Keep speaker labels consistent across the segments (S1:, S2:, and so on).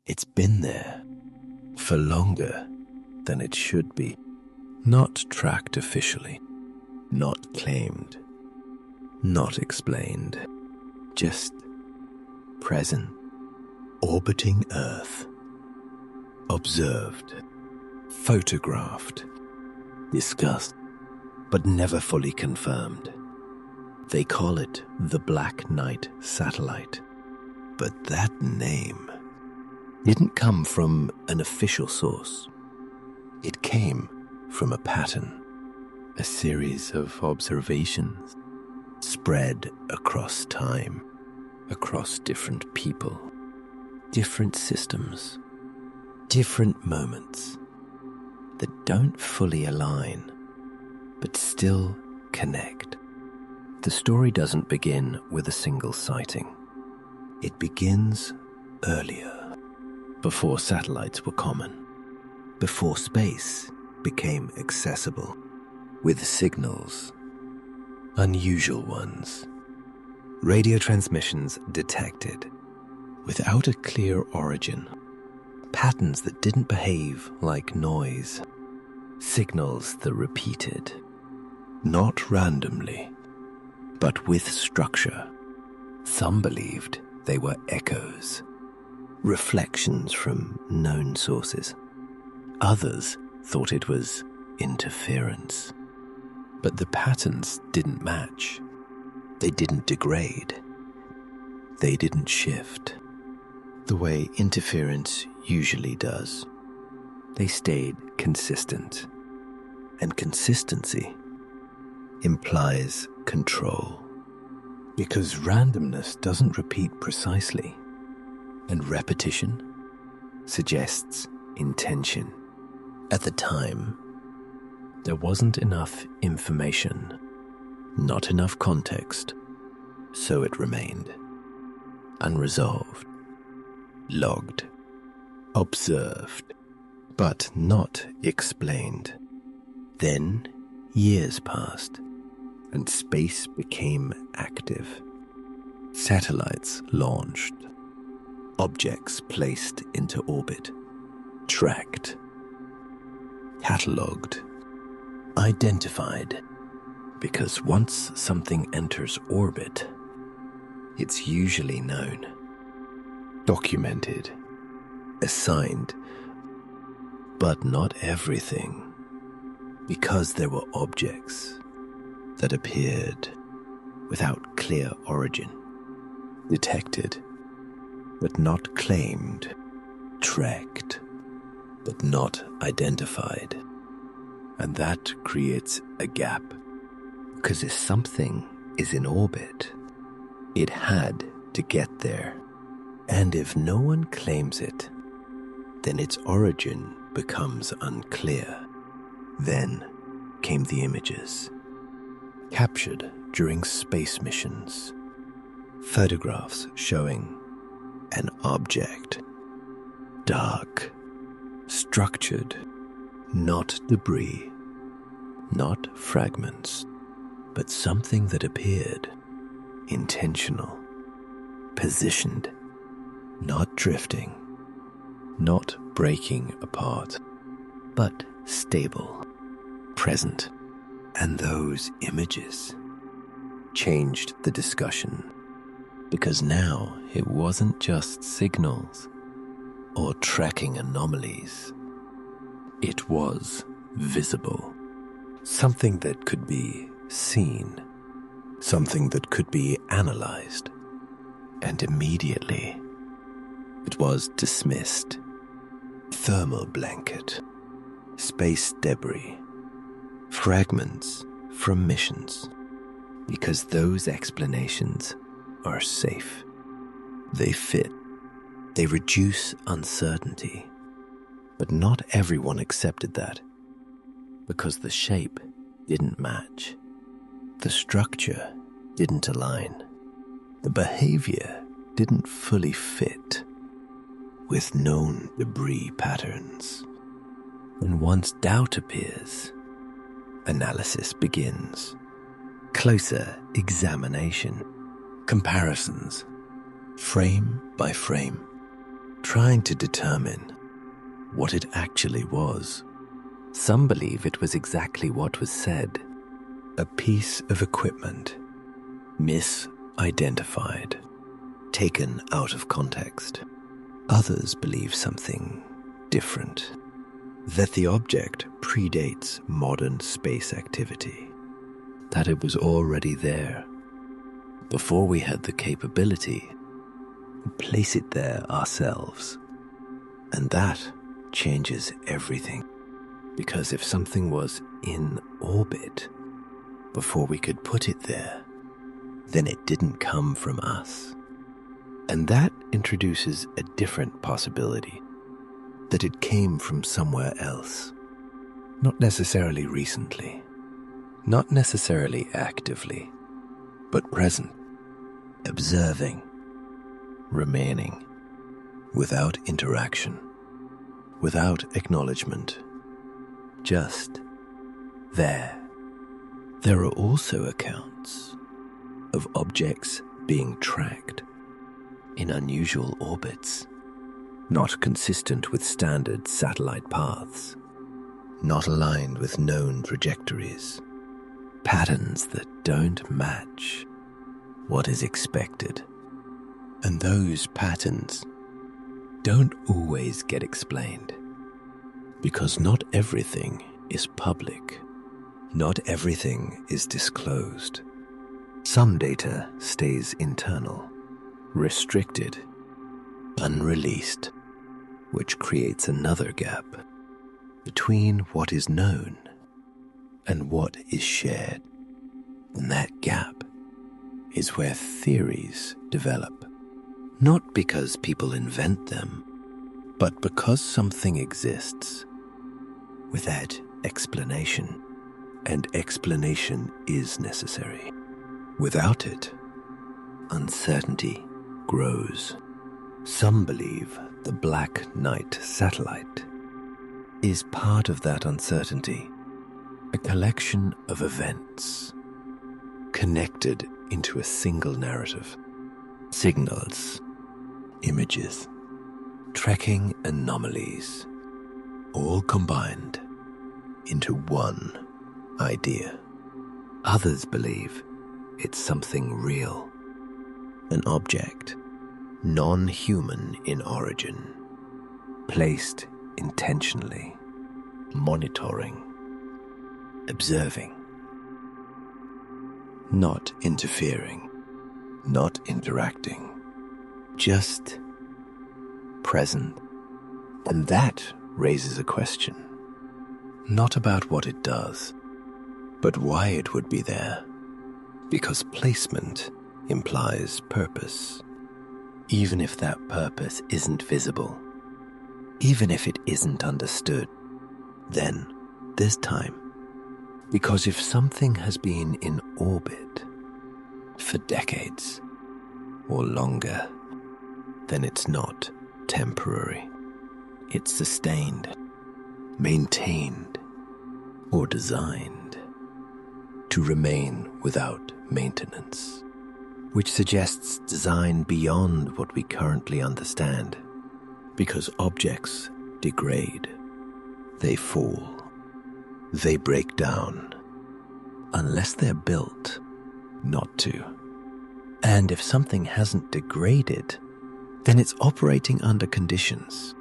S1: It's been there for longer than it should be. Not tracked officially, not claimed, not explained, just present, orbiting Earth, observed, photographed, discussed, but never fully confirmed. They call it the Black Knight satellite, but that name didn't come from an official source. It came from a pattern, a series of observations spread across time, across different people, different systems, different moments that don't fully align, but still connect. The story doesn't begin with a single sighting. It begins earlier, before satellites were common, before space became accessible, with signals, unusual ones, radio transmissions detected without a clear origin, patterns that didn't behave like noise, signals that repeated, not randomly, but with structure. Some believed they were echoes, reflections from known sources. Others thought it was interference. But the patterns didn't match. They didn't degrade. They didn't shift the way interference usually does. They stayed consistent. And consistency implies control. Because randomness doesn't repeat precisely, and repetition suggests intention. At the time, there wasn't enough information, not enough context, so it remained unresolved, logged, observed, but not explained. Then years passed, and space became active. Satellites launched, objects placed into orbit, tracked, catalogued, identified. Because once something enters orbit, it's usually known, documented, assigned, but not everything. Because there were objects that appeared without clear origin, detected but not claimed, tracked but not identified. And that creates a gap, because if something is in orbit, it had to get there. And if no one claims it, then its origin becomes unclear. Then came the images, captured during space missions, photographs showing an object, dark, structured, not debris, not fragments, but something that appeared intentional, positioned, not drifting, not breaking apart, but stable, present. And those images changed the discussion, because now it wasn't just signals or tracking anomalies. It was visible, something that could be seen, something that could be analyzed, and immediately it was dismissed. Thermal blanket, space debris, fragments from missions, because those explanations are safe. They fit. They reduce uncertainty. But not everyone accepted that, because the shape didn't match. The structure didn't align. The behavior didn't fully fit with known debris patterns. And once doubt appears, analysis begins. Closer examination, comparisons, frame by frame, trying to determine what it actually was. Some believe it was exactly what was said, a piece of equipment, misidentified, taken out of context. Others believe something different, that the object predates modern space activity, that it was already there before we had the capability to place it there ourselves. And that changes everything, because if something was in orbit before we could put it there, then it didn't come from us. And that introduces a different possibility, that it came from somewhere else, not necessarily recently, not necessarily actively, but present, observing, remaining, without interaction, without acknowledgement, just there. There are also accounts of objects being tracked in unusual orbits, not consistent with standard satellite paths, not aligned with known trajectories, patterns that don't match what is expected. And those patterns don't always get explained, because not everything is public, not everything is disclosed. Some data stays internal, restricted, unreleased, which creates another gap between what is known and what is shared. And that gap is where theories develop, not because people invent them, but because something exists without explanation, and explanation is necessary. Without it, uncertainty grows. Some believe the Black Knight satellite is part of that uncertainty, a collection of events connected into a single narrative, signals, images, tracking anomalies, all combined into one idea. Others believe it's something real, an object, non-human in origin, placed intentionally, monitoring, observing, not interfering, not interacting, just present. And that raises a question, not about what it does, but why it would be there. Because placement implies purpose, even if that purpose isn't visible, even if it isn't understood, then there's time. Because if something has been in orbit for decades or longer, then it's not temporary. It's sustained, maintained, or designed to remain without maintenance, which suggests design beyond what we currently understand, because objects degrade, they fall, they break down, unless they're built not to. And if something hasn't degraded, then it's operating under conditions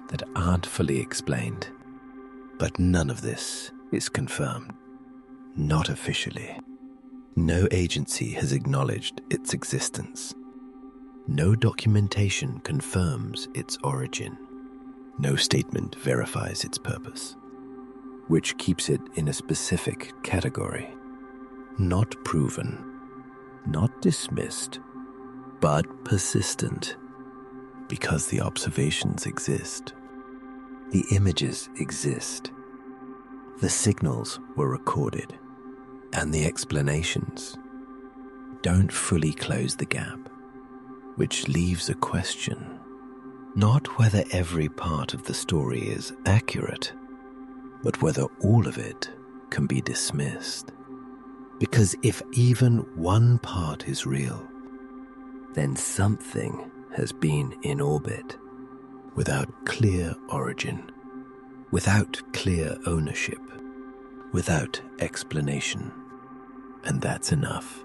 S1: that aren't fully explained. But none of this is confirmed, not officially. No agency has acknowledged its existence. No documentation confirms its origin. No statement verifies its purpose, which keeps it in a specific category. Not proven, not dismissed, but persistent, because the observations exist. The images exist. The signals were recorded, and the explanations don't fully close the gap, which leaves a question, not whether every part of the story is accurate, but whether all of it can be dismissed. Because if even one part is real, then something has been in orbit, without clear origin, without clear ownership, without explanation. And that's enough.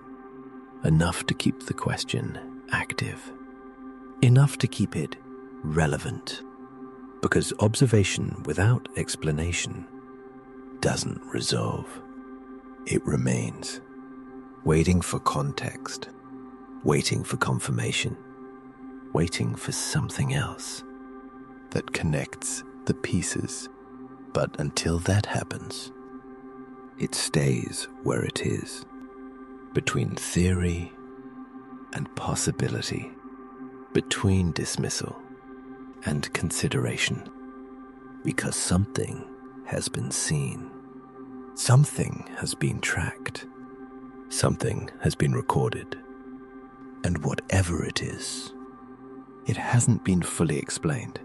S1: Enough to keep the question active. Enough to keep it relevant. Because observation without explanation doesn't resolve. It remains, waiting for context, waiting for confirmation, waiting for something else that connects the pieces. But until that happens, it stays where it is, between theory and possibility, between dismissal and consideration, because something has been seen, something has been tracked, something has been recorded, and whatever it is, it hasn't been fully explained.